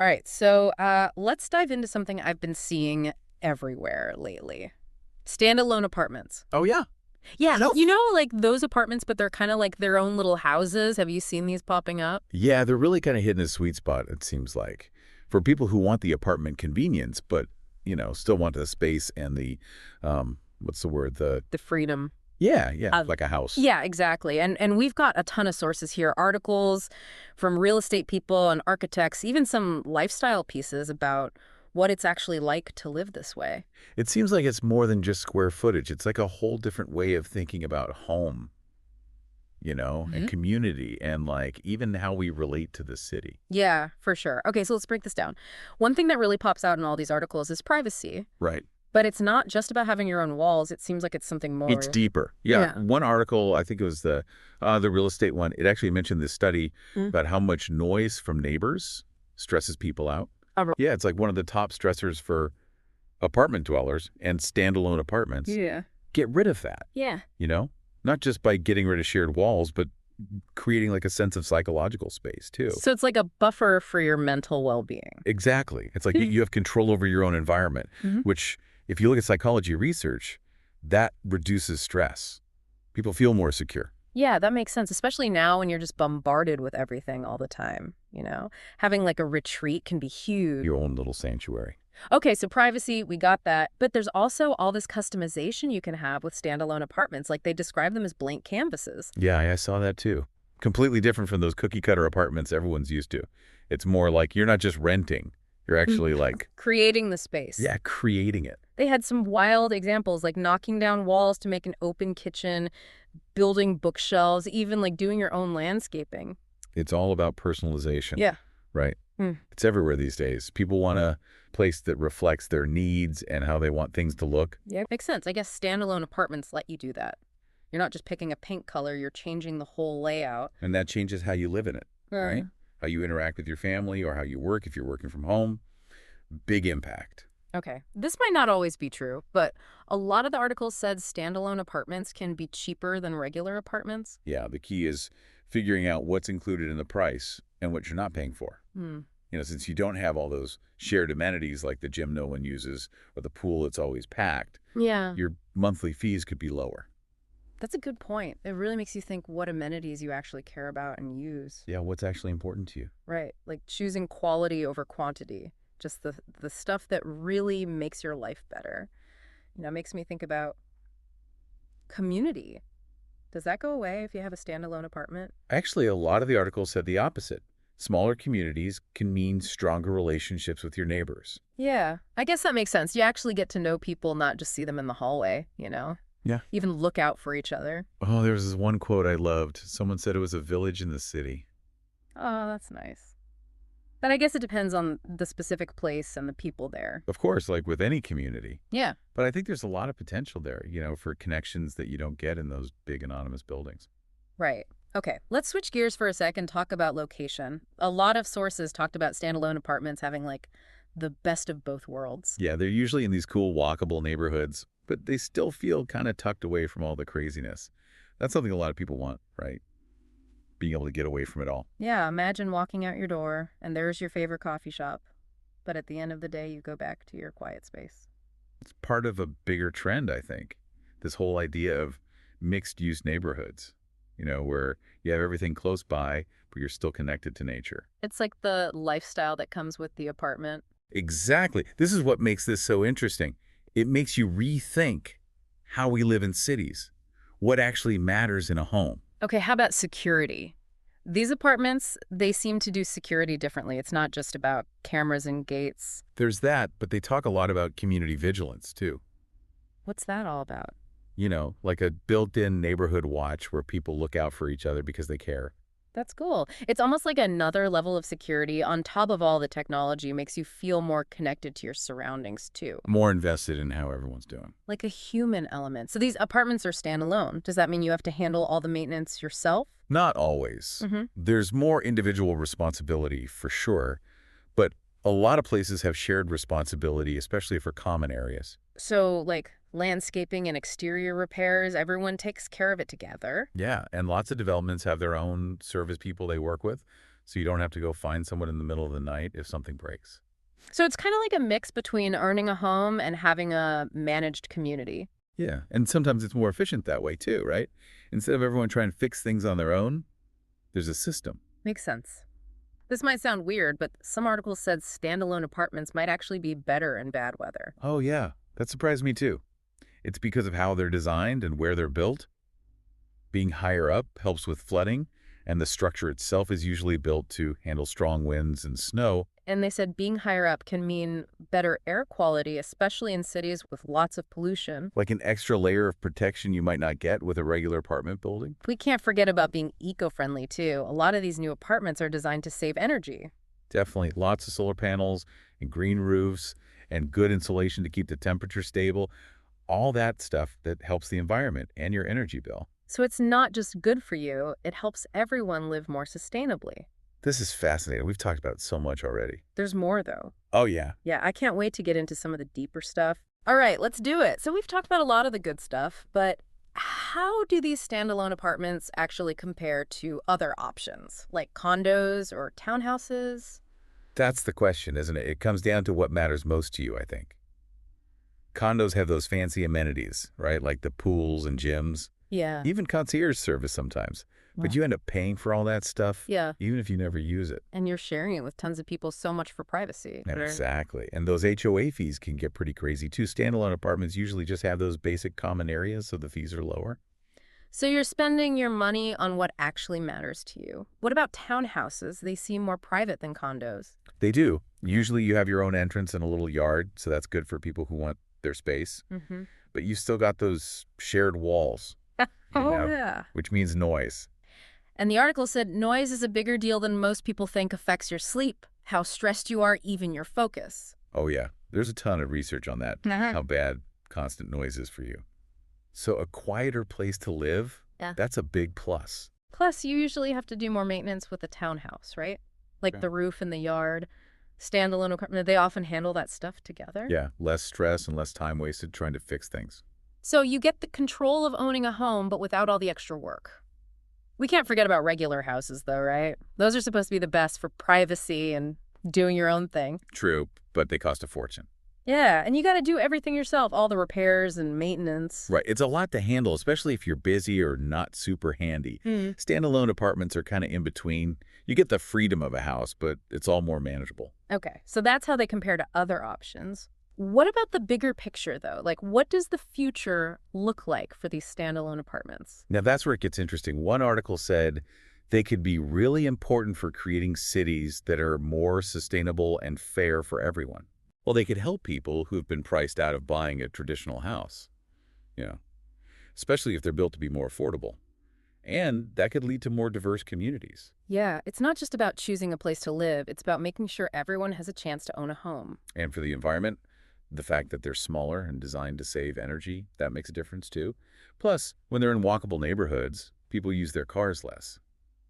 All right, so let's dive into something I've been seeing everywhere lately. Standalone apartments. Oh, yeah. Yeah, I know. like those apartments, but they're kind of like their own little houses. Have you seen these popping up? Yeah, they're really kind of hitting a sweet spot, it seems like, for people who want the apartment convenience, but, still want the space and the, what's the word? The freedom. Yeah, Uh, like a house. yeah, exactly. And we've got a ton of sources here, articles from real estate people and architects, even some lifestyle pieces about what it's actually like to live this way. It seems like it's more than just square footage. It's like a whole different way of thinking about home, and community and like even how we relate to the city. Yeah, for sure. Okay, so let's break this down. One thing that really pops out in all these articles is privacy, Right. but it's not just about having your own walls. It seems like it's something It's more. deeper. Yeah. Yeah. One article, I think it was the real estate one, it actually mentioned this study Mm. about how much noise from neighbors stresses people out. Oh, Yeah, it's like one of the top stressors for apartment dwellers and standalone apartments. yeah. Get rid of that, Yeah. you know? Not just by getting rid of shared walls, but creating like a sense of psychological space too. So it's like a buffer for your mental well-being. Exactly. It's like you have control over your own environment, Mhm. which if you look at psychology research, that reduces stress. People feel more secure. Yeah, that makes sense, especially now when you're just bombarded with everything all the time. Having like a retreat can be huge. Your own little sanctuary. Okay, so privacy, we got that. But there's also all this customization you can have with standalone apartments. Like they describe them as blank canvases. Yeah, I saw that too. Completely different from those cookie cutter apartments everyone's used to. It's more like you're not just renting. You're actually like, Creating the space. yeah, creating it. They had some wild examples like knocking down walls to make an open kitchen, building bookshelves, even like doing your own landscaping. It's all about personalization, Yeah. right? Hmm. It's everywhere these days. People want a place that reflects their needs and how they want things to look. Yeah, makes sense. I guess standalone apartments let you do that. You're not just picking a paint color, you're changing the whole layout. And that changes how you live in it, right? How you interact with your family or how you work if you're working from home. Big impact. Okay. This might not always be true, but a lot of the articles said standalone apartments can be cheaper than regular apartments. Yeah, the key is figuring out what's included in the price and what you're not paying for. Hmm. Since you don't have all those shared amenities like the gym no one uses or the pool that's always packed, Yeah. your monthly fees could be lower. That's a good point. It really makes you think what amenities you actually care about and use. Yeah, what's actually important to you? Right. Like choosing quality over quantity. Just the stuff that really makes your life better. Makes me think about community. Does that go away if you have a standalone apartment? Actually, a lot of the articles said the opposite. Smaller communities can mean stronger relationships with your neighbors. Yeah, I guess that makes sense. You actually get to know people, not just see them in the hallway. Yeah. Even look out for each other. Oh, there was this one quote I loved. Someone said it was a village in the city. Oh, that's nice. But I guess it depends on the specific place and the people there. Of course, like with any community. Yeah. But I think there's a lot of potential there, for connections that you don't get in those big anonymous buildings. Right. Okay, let's switch gears for a sec and talk about location. A lot of sources talked about standalone apartments having like the best of both worlds. Yeah, they're usually in these cool walkable neighborhoods, but they still feel kind of tucked away from all the craziness. That's something a lot of people want, right? Being able to get away from it all. Yeah, imagine walking out your door and there's your favorite coffee shop. But at the end of the day, you go back to your quiet space. It's part of a bigger trend, I think. This whole idea of mixed-use neighborhoods, where you have everything close by, but you're still connected to nature. It's like the lifestyle that comes with the apartment. Exactly. This is what makes this so interesting. It makes you rethink how we live in cities, what actually matters in a home. Okay, how about security? These apartments, they seem to do security differently. It's not just about cameras and gates. There's that, but they talk a lot about community vigilance, too. What's that all about? Like a built-in neighborhood watch where people look out for each other because they care. That's cool. It's almost like another level of security on top of all the technology makes you feel more connected to your surroundings too. More invested in how everyone's doing. Like a human element. So these apartments are standalone. Does that mean you have to handle all the maintenance yourself? Not always. Mm-hmm. There's more individual responsibility for sure, but a lot of places have shared responsibility, especially for common areas. So like landscaping and exterior repairs, everyone takes care of it together. Yeah, and lots of developments have their own service people they work with. so you don't have to go find someone in the middle of the night if something breaks. So it's kind of like a mix between earning a home and having a managed community. Yeah, and sometimes it's more efficient that way too, right? Instead of everyone trying to fix things on their own, there's a system. Makes sense. This might sound weird, but some articles said standalone apartments might actually be better in bad weather. Oh yeah, that surprised me too. It's because of how they're designed and where they're built. Being higher up helps with flooding, and the structure itself is usually built to handle strong winds and snow. And they said being higher up can mean better air quality, especially in cities with lots of pollution. Like an extra layer of protection you might not get with a regular apartment building. We can't forget about being eco-friendly, too. A lot of these new apartments are designed to save energy. Definitely lots of solar panels and green roofs and good insulation to keep the temperature stable. All that stuff that helps the environment and your energy bill. So it's not just good for you, it helps everyone live more sustainably. This is fascinating. We've talked about it so much already. There's more, though. Oh, yeah. Yeah, I can't wait to get into some of the deeper stuff. All right, let's do it. So we've talked about a lot of the good stuff, but how do these standalone apartments actually compare to other options, like condos or townhouses? That's the question, isn't it? It comes down to what matters most to you, I think. Condos have those fancy amenities, right? Like the pools and gyms, Yeah. even concierge service sometimes. But Wow. you end up paying for all that stuff, Yeah, even if you never use it. and you're sharing it with tons of people, so much for privacy. Exactly. And those HOA fees can get pretty crazy too. Standalone apartments usually just have those basic common areas, so the fees are lower. So you're spending your money on what actually matters to you. What about townhouses? They seem more private than condos. They do. Usually you have your own entrance and a little yard, so that's good for people who want their space. Mm-hmm. But you still got those shared walls, you know, Yeah. which means noise. And the article said noise is a bigger deal than most people think affects your sleep, how stressed you are, even your focus. Oh, yeah. There's a ton of research on that, Uh-huh. how bad constant noise is for you. So a quieter place to live, Yeah. that's a big plus. Plus, you usually have to do more maintenance with a townhouse, right? Like Yeah. the roof and the yard. Standalone apartment, they often handle that stuff together. Yeah, less stress and less time wasted trying to fix things. So you get the control of owning a home, but without all the extra work. We can't forget about regular houses, though, right? Those are supposed to be the best for privacy and doing your own thing. True, but they cost a fortune. Yeah, and you got to do everything yourself, all the repairs and maintenance. Right, it's a lot to handle, especially if you're busy or not super handy. Hmm. Standalone apartments are kind of in between. You get the freedom of a house, but it's all more manageable. Okay, so that's how they compare to other options. What about the bigger picture, though? Like, what does the future look like for these standalone apartments? Now, that's where it gets interesting. One article said they could be really important for creating cities that are more sustainable and fair for everyone. Well, they could help people who've been priced out of buying a traditional house, you know, especially if they're built to be more affordable. And that could lead to more diverse communities. Yeah, it's not just about choosing a place to live, it's about making sure everyone has a chance to own a home. And for the environment, the fact that they're smaller and designed to save energy, that makes a difference too. Plus, when they're in walkable neighborhoods, people use their cars less,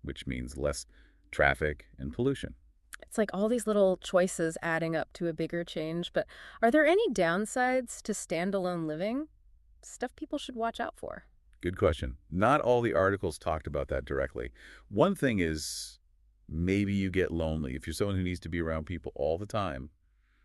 which means less traffic and pollution. It's like all these little choices adding up to a bigger change, but are there any downsides to standalone living? Stuff people should watch out for. Good question. Not all the articles talked about that directly. One thing is maybe you get lonely. If you're someone who needs to be around people all the time,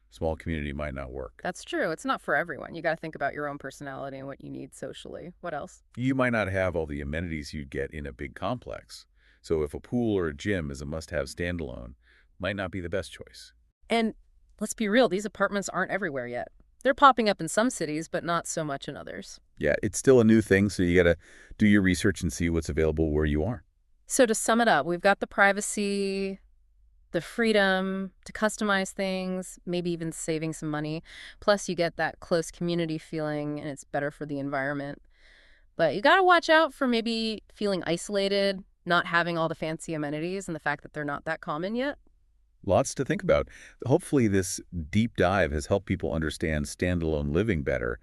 small community might not work. That's true. It's not for everyone. You got to think about your own personality and what you need socially. What else? You might not have all the amenities you'd get in a big complex. So if a pool or a gym is a must-have standalone, might not be the best choice. And let's be real, these apartments aren't everywhere yet. They're popping up in some cities, but not so much in others. Yeah, it's still a new thing, so you got to do your research and see what's available where you are. So to sum it up, we've got the privacy, the freedom to customize things, maybe even saving some money. Plus, you get that close community feeling, and it's better for the environment. But you got to watch out for maybe feeling isolated, not having all the fancy amenities, and the fact that they're not that common yet. Lots to think about. Hopefully this deep dive has helped people understand standalone living better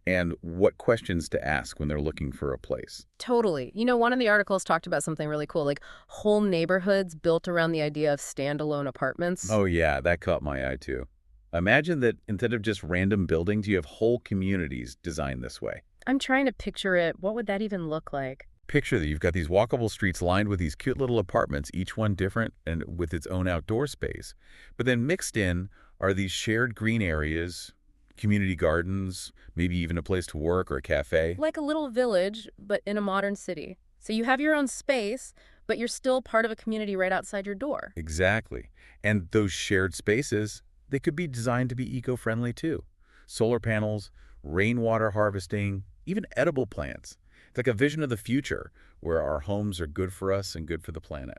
and what questions to ask when they're looking for a place. Totally. You know, one of the articles talked about something really cool, like whole neighborhoods built around the idea of standalone apartments. Oh yeah, that caught my eye too. Imagine that instead of just random buildings, you have whole communities designed this way. I'm trying to picture it. What would that even look like? Picture that you've got these walkable streets lined with these cute little apartments, each one different and with its own outdoor space. But then mixed in are these shared green areas, community gardens, maybe even a place to work or a cafe. Like a little village, but in a modern city. So you have your own space, but you're still part of a community right outside your door. Exactly. And those shared spaces, they could be designed to be eco-friendly too. Solar panels, rainwater harvesting, even edible plants. It's like a vision of the future where our homes are good for us and good for the planet.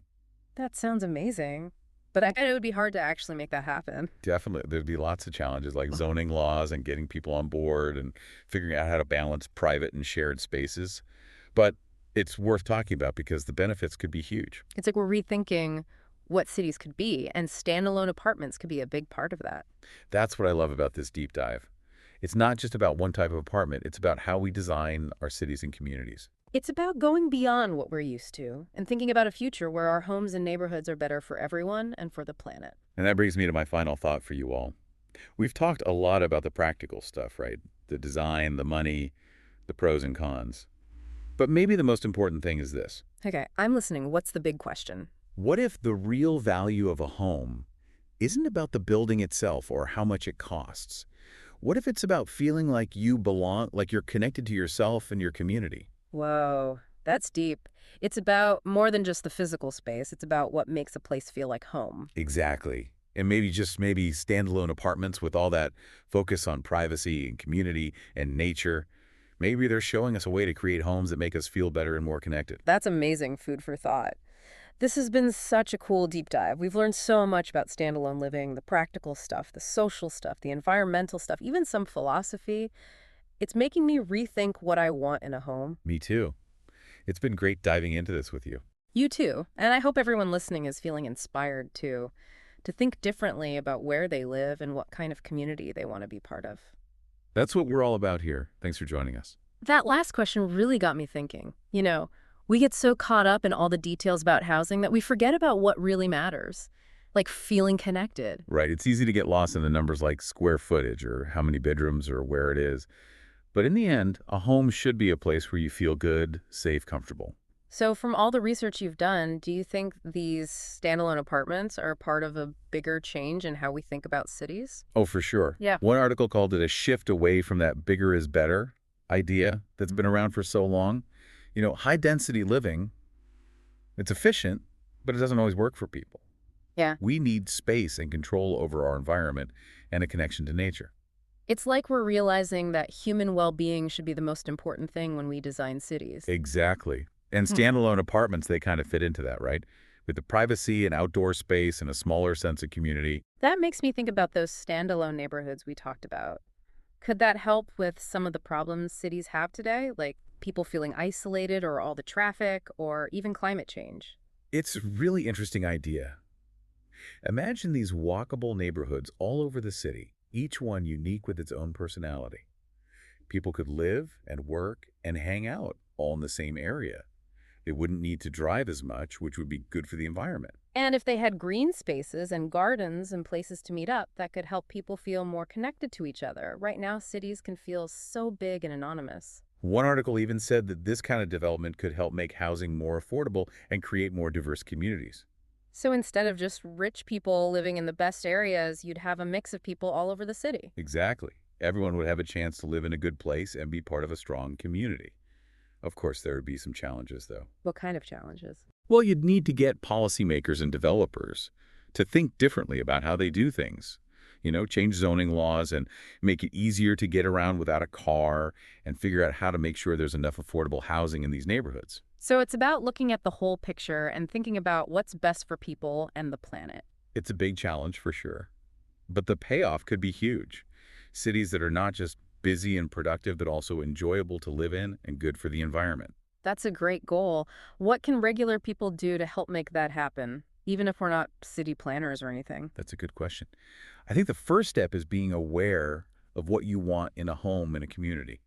That sounds amazing. But I bet it would be hard to actually make that happen. Definitely, there'd be lots of challenges like zoning laws and getting people on board and figuring out how to balance private and shared spaces. But it's worth talking about because the benefits could be huge. It's like we're rethinking what cities could be, and standalone apartments could be a big part of that. That's what I love about this deep dive. It's not just about one type of apartment, it's about how we design our cities and communities. It's about going beyond what we're used to and thinking about a future where our homes and neighborhoods are better for everyone and for the planet. And that brings me to my final thought for you all. We've talked a lot about the practical stuff, right? The design, the money, the pros and cons. But maybe the most important thing is this. Okay, I'm listening. What's the big question? What if the real value of a home isn't about the building itself or how much it costs? What if it's about feeling like you belong, like you're connected to yourself and your community? Whoa, that's deep. It's about more than just the physical space. It's about what makes a place feel like home. Exactly. And maybe standalone apartments with all that focus on privacy and community and nature. Maybe they're showing us a way to create homes that make us feel better and more connected. That's amazing food for thought. This has been such a cool deep dive. We've learned so much about standalone living, the practical stuff, the social stuff, the environmental stuff, even some philosophy. It's making me rethink what I want in a home. Me too. It's been great diving into this with you. You too. And I hope everyone listening is feeling inspired too, to think differently about where they live and what kind of community they want to be part of. That's what we're all about here. Thanks for joining us. That last question really got me thinking. We get so caught up in all the details about housing that we forget about what really matters, like feeling connected. Right. It's easy to get lost in the numbers like square footage or how many bedrooms or where it is. But in the end, a home should be a place where you feel good, safe, comfortable. So from all the research you've done, do you think these standalone apartments are part of a bigger change in how we think about cities? Oh, for sure. Yeah. One article called it a shift away from that bigger is better idea that's been around for so long. High density living, it's efficient, but it doesn't always work for people. Yeah. We need space and control over our environment and a connection to nature. It's like we're realizing that human well-being should be the most important thing when we design cities. Exactly. And standalone apartments, they kind of fit into that, right? With the privacy and outdoor space and a smaller sense of community. That makes me think about those standalone neighborhoods we talked about. Could that help with some of the problems cities have today, like people feeling isolated or all the traffic or even climate change? It's a really interesting idea. Imagine these walkable neighborhoods all over the city, each one unique with its own personality. People could live and work and hang out all in the same area. They wouldn't need to drive as much, which would be good for the environment. And if they had green spaces and gardens and places to meet up, that could help people feel more connected to each other. Right now, cities can feel so big and anonymous. One article even said that this kind of development could help make housing more affordable and create more diverse communities. So instead of just rich people living in the best areas, you'd have a mix of people all over the city. Exactly. Everyone would have a chance to live in a good place and be part of a strong community. Of course, there would be some challenges, though. What kind of challenges? Well, you'd need to get policymakers and developers to think differently about how they do things. Change zoning laws and make it easier to get around without a car and figure out how to make sure there's enough affordable housing in these neighborhoods. So it's about looking at the whole picture and thinking about what's best for people and the planet. It's a big challenge for sure, but the payoff could be huge. Cities that are not just busy and productive, but also enjoyable to live in and good for the environment. That's a great goal. What can regular people do to help make that happen, even if we're not city planners or anything? That's a good question. I think the first step is being aware of what you want in a home in a community.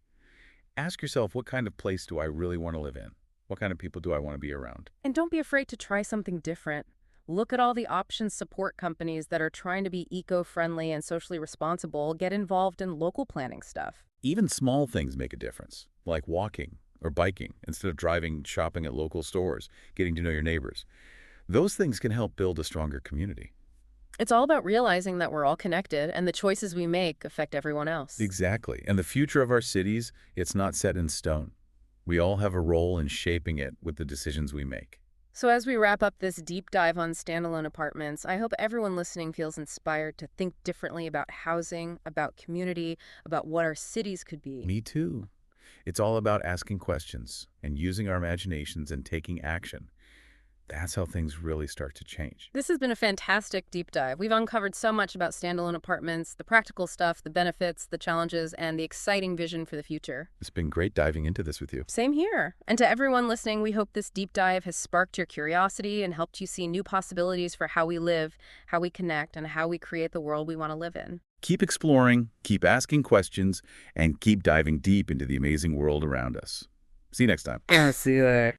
Ask yourself, what kind of place do I really want to live in? What kind of people do I want to be around? And don't be afraid to try something different. Look at all the options support companies that are trying to be eco-friendly and socially responsible. Get involved in local planning stuff. Even small things make a difference, like walking or biking instead of driving, shopping at local stores, getting to know your neighbors. Those things can help build a stronger community. It's all about realizing that we're all connected and the choices we make affect everyone else. Exactly. And the future of our cities, it's not set in stone. We all have a role in shaping it with the decisions we make. So, as we wrap up this deep dive on standalone apartments, I hope everyone listening feels inspired to think differently about housing, about community, about what our cities could be. Me too. It's all about asking questions and using our imaginations and taking action. That's how things really start to change. This has been a fantastic deep dive. We've uncovered so much about standalone apartments, the practical stuff, the benefits, the challenges, and the exciting vision for the future. It's been great diving into this with you. Same here. And to everyone listening, we hope this deep dive has sparked your curiosity and helped you see new possibilities for how we live, how we connect, and how we create the world we want to live in. Keep exploring, keep asking questions, and keep diving deep into the amazing world around us. See you next time. Yeah, see you there.